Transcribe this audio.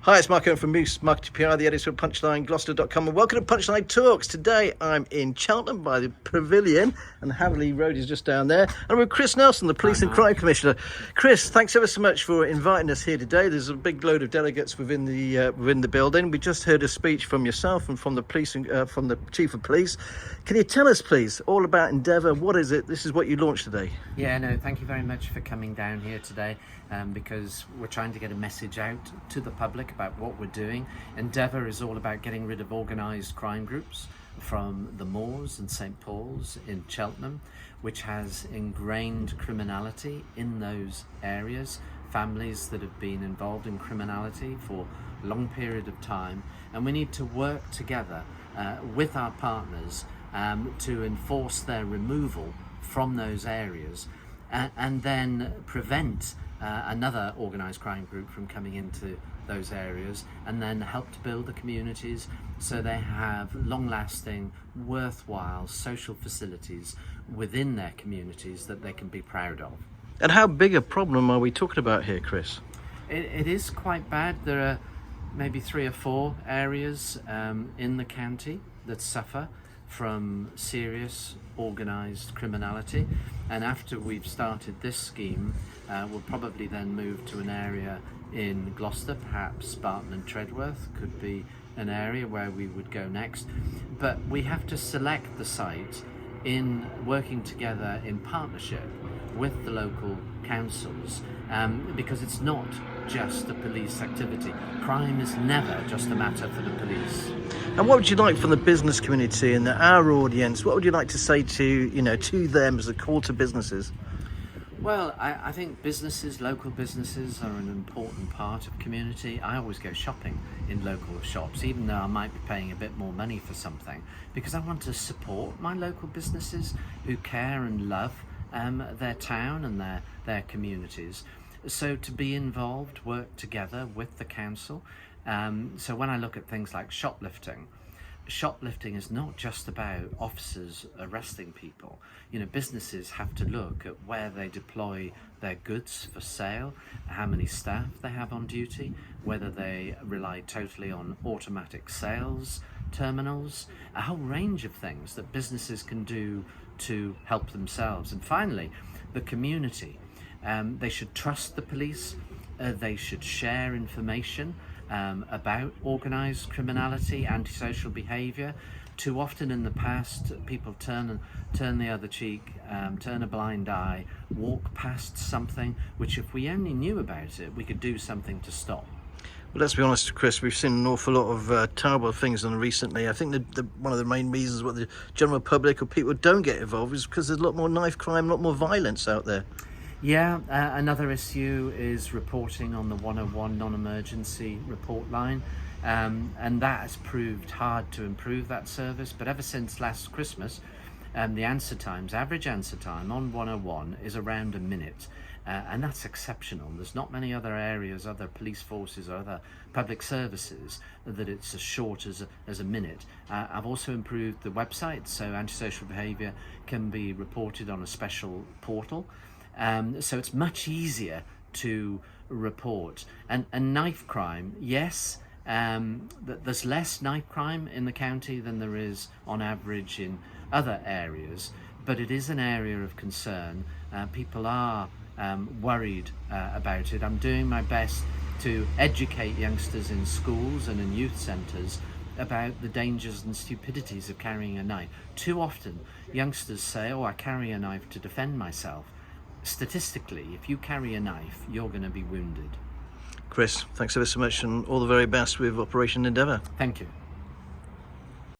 Hi, it's Mark Owen from Moose Marketing PR, the editor of Punchline Gloucester.com, and welcome to Punchline Talks. Today I'm in Cheltenham by the Pavilion, and Haverley Road is just down there. And I'm with Chris Nelson, the Police and Crime Commissioner. Chris, thanks ever so much for inviting us here today. There's a big load of delegates within the building. We just heard a speech from yourself and from the police from the Chief of Police. Can you tell us, please, all about Endeavour? What is it? This is what you launched today. Yeah, no, thank you very much for coming down here today, because we're trying to get a message out to the public about what we're doing. Endeavour is all about getting rid of organised crime groups from the Moors and St Paul's in Cheltenham, which has ingrained criminality in those areas, families that have been involved in criminality for a long period of time, and we need to work together with our partners to enforce their removal from those areas and then prevent another organised crime group from coming into those areas, and then help to build the communities so they have long-lasting, worthwhile social facilities within their communities that they can be proud of. And how big a problem are we talking about here, Chris? It is quite bad. There are maybe 3 or 4 areas in the county that suffer from serious organised criminality, and after we've started this scheme we'll probably then move to an area in Gloucester, perhaps Spartan and Tredworth could be an area where we would go next, but we have to select the site in working together in partnership with the local councils, because it's not just a police activity. Crime is never just a matter for the police. And what would you like from the business community and our audience? What would you like to say to them as a call to businesses? Well, I think businesses, local businesses, are an important part of community. I always go shopping in local shops, even though I might be paying a bit more money for something, because I want to support my local businesses who care and love their town and their communities. So to be involved, work together with the council. So when I look at things like shoplifting is not just about officers arresting people. Businesses have to look at where they deploy their goods for sale, how many staff they have on duty, whether they rely totally on automatic sales terminals, a whole range of things that businesses can do to help themselves. And finally, the community. They should trust the police, they should share information about organised criminality, antisocial behaviour. Too often in the past, people turn the other cheek, turn a blind eye, walk past something, which if we only knew about it, we could do something to stop. Well, let's be honest, Chris, we've seen an awful lot of terrible things done recently. I think one of the main reasons why the general public or people don't get involved is because there's a lot more knife crime, a lot more violence out there. Yeah, another issue is reporting on the 101 non-emergency report line, and that has proved hard to improve that service. But ever since last Christmas, the average answer time on 101 is around a minute, and that's exceptional. There's not many other areas, other police forces or other public services that it's as short as a minute. I've also improved the website, so antisocial behaviour can be reported on a special portal. So it's much easier to report. And knife crime, yes, there's less knife crime in the county than there is on average in other areas, but it is an area of concern. People are worried about it. I'm doing my best to educate youngsters in schools and in youth centres about the dangers and stupidities of carrying a knife. Too often youngsters say, "Oh, I carry a knife to defend myself." Statistically, if you carry a knife, you're going to be wounded. Chris, thanks ever so much, and all the very best with Operation Endeavour. Thank you.